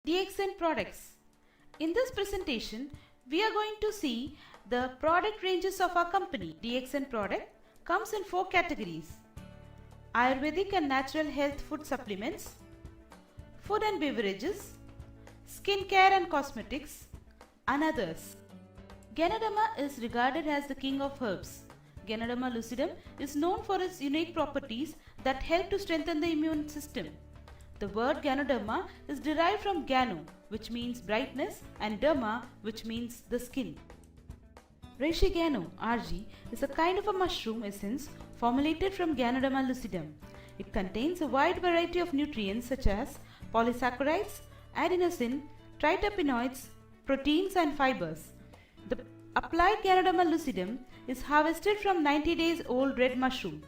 DXN products. In this presentation, we are going to see the product ranges of our company. DXN product comes in 4 categories: Ayurvedic and natural health food supplements, food and beverages, skincare and cosmetics, and others. Ganoderma is regarded as the king of herbs. Ganoderma lucidum is known for its unique properties that help to strengthen the immune system. The word Ganoderma is derived from Gano, which means brightness, and Derma, which means the skin. Reishi Gano, RG, is a kind of a mushroom essence formulated from Ganoderma lucidum. It contains a wide variety of nutrients such as polysaccharides, adenosine, triterpenoids, proteins and fibers. The applied Ganoderma lucidum is harvested from 90 days old red mushroom,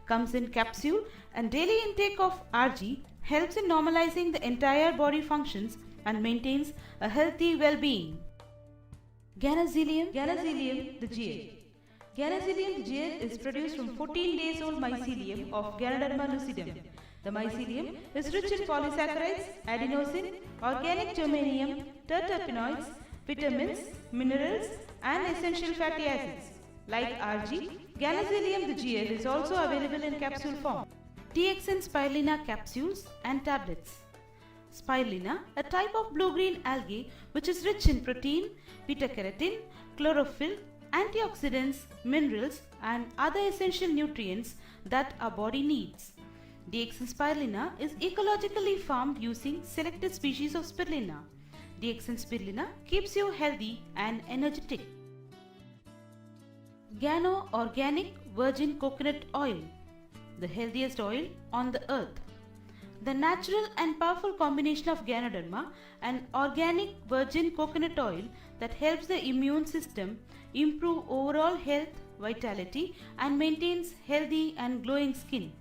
comes in capsule, and daily intake of RG helps in normalizing the entire body functions and maintains a healthy well-being. Ganazelium the GL. Ganazelium GL is produced from 14 days old mycelium of Ganoderma lucidum. The mycelium is rich in polysaccharides, adenosine, organic germanium, terpenoids, vitamins, minerals, and essential fatty acids. Like RG, Ganazelium the GL is also available in capsule form. DXN spirulina capsules and tablets. Spirulina, a type of blue-green algae which is rich in protein, beta-carotene, chlorophyll, antioxidants, minerals, and other essential nutrients that our body needs. DXN spirulina is ecologically farmed using selected species of spirulina. DXN spirulina keeps you healthy and energetic. Gano Organic Virgin Coconut Oil, the healthiest oil on the earth. The natural and powerful combination of Ganoderma and organic virgin coconut oil that helps the immune system improve overall health, vitality, and maintains healthy and glowing skin.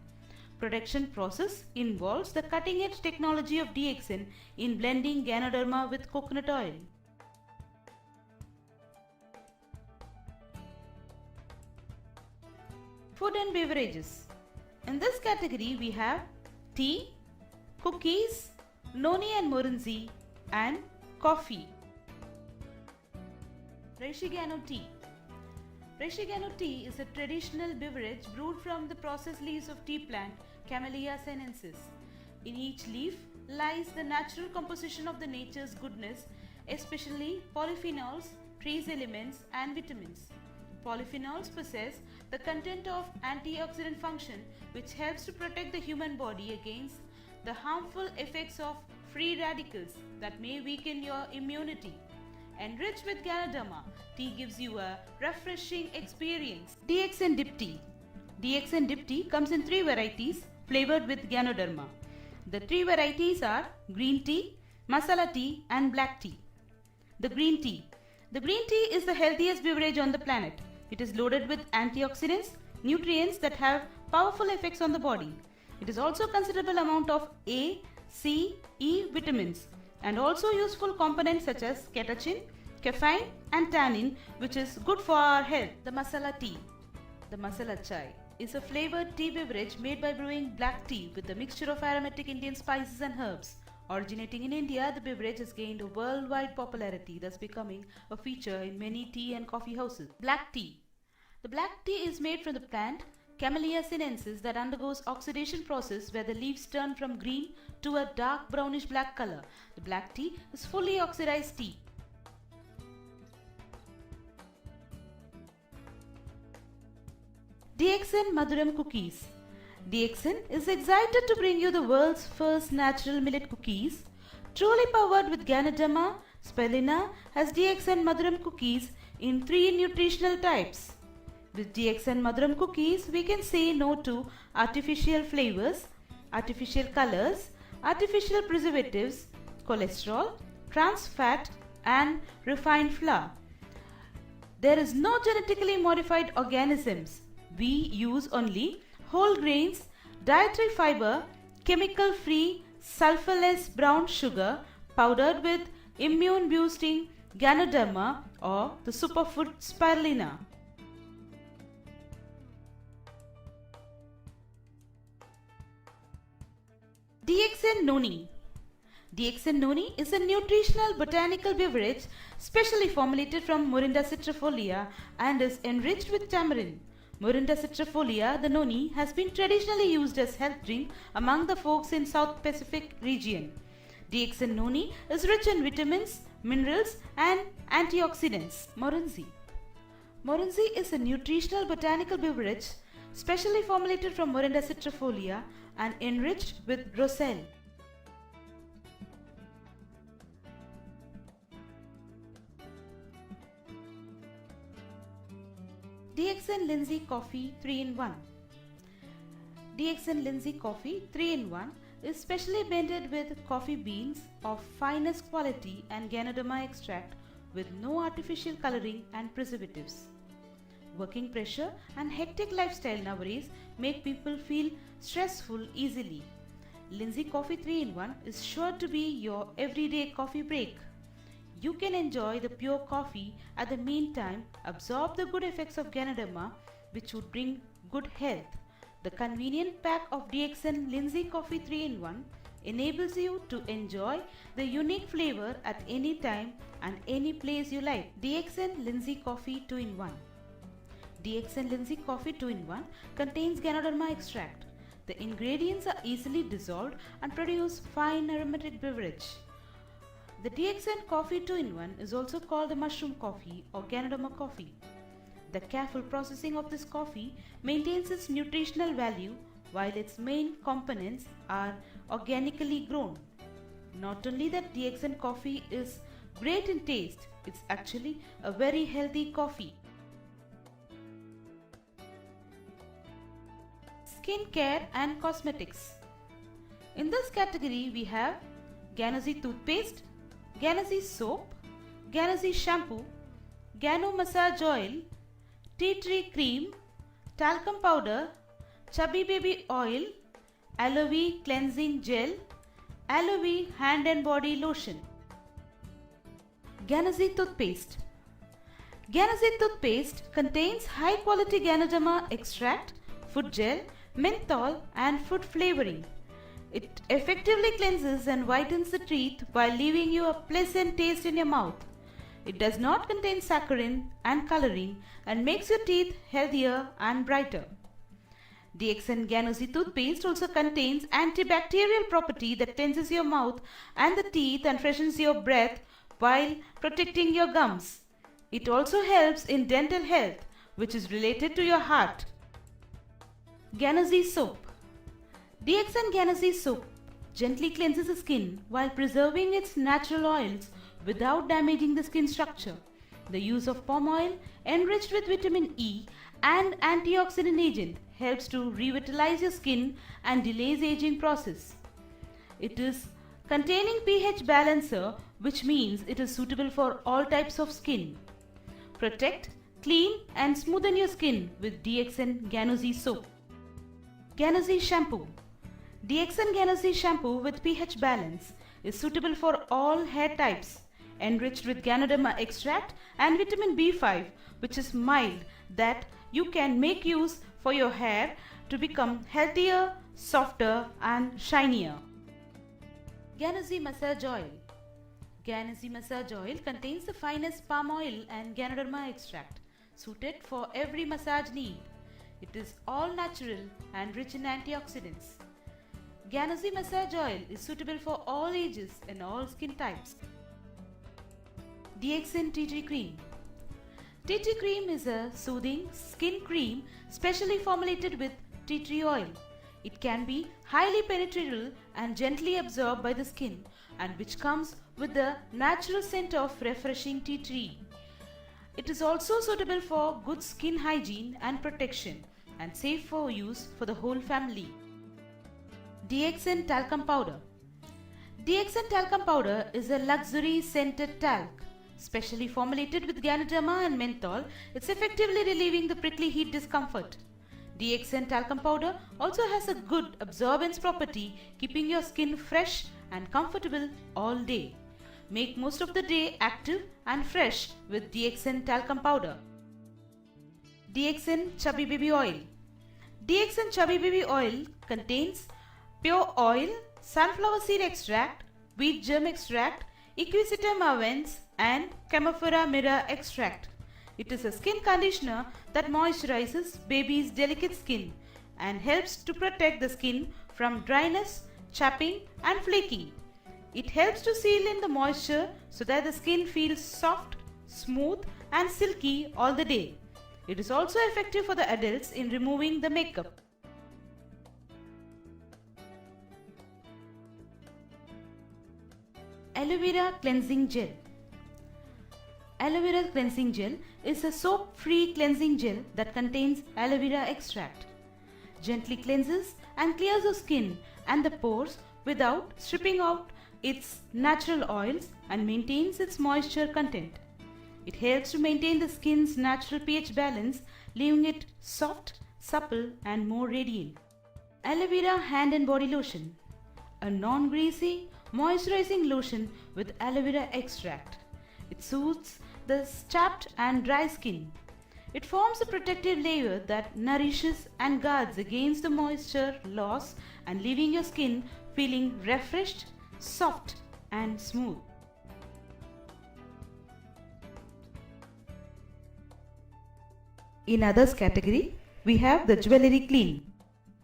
Production process involves the cutting-edge technology of DXN in blending Ganoderma with coconut oil. Food and beverages. In this category we have tea, cookies, noni and morinzi, and coffee. Reishi Gano tea. Reishi Gano tea is a traditional beverage brewed from the processed leaves of tea plant Camellia sinensis. In each leaf lies the natural composition of the nature's goodness, especially polyphenols, trace elements, and vitamins. Polyphenols possess the content of antioxidant function which helps to protect the human body against the harmful effects of free radicals that may weaken your immunity. Enriched with Ganoderma, tea gives you a refreshing experience. DXN Dip Tea. DXN Dip Tea comes in 3 varieties flavored with Ganoderma. The 3 varieties are green tea, masala tea, and black tea. The green tea. The green tea is the healthiest beverage on the planet. It is loaded with antioxidants, nutrients that have powerful effects on the body. It is also considerable amount of A, C, E vitamins and also useful components such as catechin, caffeine and tannin, which is good for our health. The masala tea. The masala chai is a flavored tea beverage made by brewing black tea with a mixture of aromatic Indian spices and herbs. Originating in India, the beverage has gained a worldwide popularity, thus becoming a feature in many tea and coffee houses. Black tea. The black tea is made from the plant Camellia sinensis that undergoes oxidation process where the leaves turn from green to a dark brownish black color. The black tea is fully oxidized tea. DXN Madhuram Cookies. DXN is excited to bring you the world's first natural millet cookies. Truly powered with Ganoderma, spirulina has DXN Madhuram Cookies in 3 nutritional types. With DXN Madhuram Cookies, we can say no to artificial flavors, artificial colors, artificial preservatives, cholesterol, trans fat, and refined flour. There is no genetically modified organisms. We use only whole grains, dietary fiber, chemical-free, sulfurless brown sugar powdered with immune-boosting Ganoderma or the superfood spirulina. DXN Noni. DXN Noni is a nutritional botanical beverage specially formulated from Morinda citrifolia and is enriched with tamarind. Morinda citrifolia, the noni, has been traditionally used as health drink among the folks in South Pacific region. DXN Noni is rich in vitamins, minerals and antioxidants. Morinzi. Morinzi is a nutritional botanical beverage specially formulated from Morinda citrifolia and enriched with roselle. DXN Lindsay Coffee 3-in-1. DXN Lindsay Coffee 3-in-1 is specially blended with coffee beans of finest quality and Ganoderma extract with no artificial coloring and preservatives. Working pressure and hectic lifestyle nowadays make people feel stressful easily. Lindsay Coffee 3-in-1 is sure to be your everyday coffee break. You can enjoy the pure coffee at the meantime absorb the good effects of Ganoderma which would bring good health. The convenient pack of DXN Lindsay Coffee 3-in-1 enables you to enjoy the unique flavor at any time and any place you like. DXN Lindsay Coffee 2-in-1. DXN Lindsay Coffee 2-in-1 contains Ganoderma extract. The ingredients are easily dissolved and produce fine aromatic beverage. The DXN Coffee 2-in-1 is also called the mushroom coffee or Ganoderma coffee. The careful processing of this coffee maintains its nutritional value while its main components are organically grown. Not only that DXN coffee is great in taste, it's actually a very healthy coffee. Skincare and cosmetics. In this category we have Ganozy toothpaste, Ganozy soap, Ganozy shampoo, Gano massage oil, tea tree cream, talcum powder, chubby baby oil, aloe vera cleansing gel, aloe vera hand and body lotion. Ganozy toothpaste. Ganozy toothpaste contains high quality Ganoderma extract, food gel, menthol and food flavoring. It effectively cleanses and whitens the teeth while leaving you a pleasant taste in your mouth. It does not contain saccharin and coloring and makes your teeth healthier and brighter. DXN Ganozy toothpaste also contains antibacterial property that cleanses your mouth and the teeth and freshens your breath while protecting your gums. It also helps in dental health, which is related to your heart. Ganozy soap. DXN Ganozy soap gently cleanses the skin while preserving its natural oils without damaging the skin structure. The use of palm oil enriched with vitamin E and antioxidant agent helps to revitalize your skin and delays aging process. It is containing pH balancer, which means it is suitable for all types of skin. Protect, clean and smoothen your skin with DXN Ganozy soap. Ganozy shampoo. DXN Ganozy shampoo with pH balance is suitable for all hair types, enriched with Ganoderma extract and vitamin B5, which is mild, that you can make use for your hair to become healthier, softer and shinier. Ganozy massage oil. Ganozy massage oil contains the finest palm oil and Ganoderma extract, suited for every massage need. It is all natural and rich in antioxidants. Ganozy massage oil is suitable for all ages and all skin types. DXN Tea Tree Cream. Tea tree cream is a soothing skin cream specially formulated with tea tree oil. It can be highly penetrable and gently absorbed by the skin, and which comes with the natural scent of refreshing tea tree. It is also suitable for good skin hygiene and protection and safe for use for the whole family. DXN Talcum Powder. DXN Talcum Powder is a luxury scented talc. Specially formulated with Ganoderma and menthol, it's effectively relieving the prickly heat discomfort. DXN Talcum Powder also has a good absorbance property, keeping your skin fresh and comfortable all day. Make most of the day active and fresh with DXN Talcum Powder. DXN Chubby Baby Oil. DXN Chubby Baby Oil contains pure oil, sunflower seed extract, wheat germ extract, Equisetum avens and Camophora mira extract. It is a skin conditioner that moisturizes baby's delicate skin and helps to protect the skin from dryness, chapping and flaking. It helps to seal in the moisture so that the skin feels soft, smooth and silky all the day. It is also effective for the adults in removing the makeup. Aloe Vera Cleansing Gel. Aloe Vera Cleansing Gel is a soap-free cleansing gel that contains aloe vera extract. Gently cleanses and clears the skin and the pores without stripping out its natural oils and maintains its moisture content. It helps to maintain the skin's natural pH balance, leaving it soft, supple and more radiant. Aloe Vera Hand and Body Lotion. A non-greasy, moisturizing lotion with aloe vera extract. It soothes the chapped and dry skin. It forms a protective layer that nourishes and guards against the moisture loss and leaving your skin feeling refreshed, soft and smooth. In others category, we have the Jewelry Clean.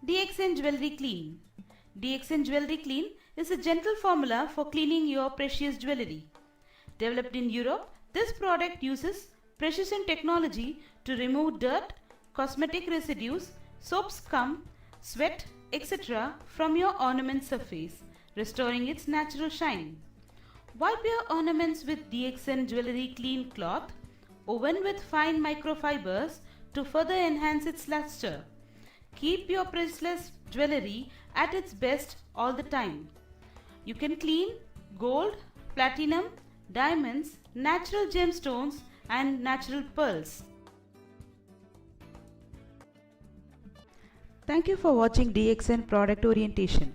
DXN Jewelry Clean. DXN Jewelry Clean is a gentle formula for cleaning your precious jewelry. Developed in Europe, this product uses precision technology to remove dirt, cosmetic residues, soap scum, sweat, etc. from your ornament surface, restoring its natural shine. Wipe your ornaments with DXN Jewelry Clean cloth, woven with fine microfibers to further enhance its luster. Keep your priceless jewelry at its best all the time. You can clean gold, platinum, diamonds, natural gemstones and natural pearls. Thank you for watching DXN Product Orientation.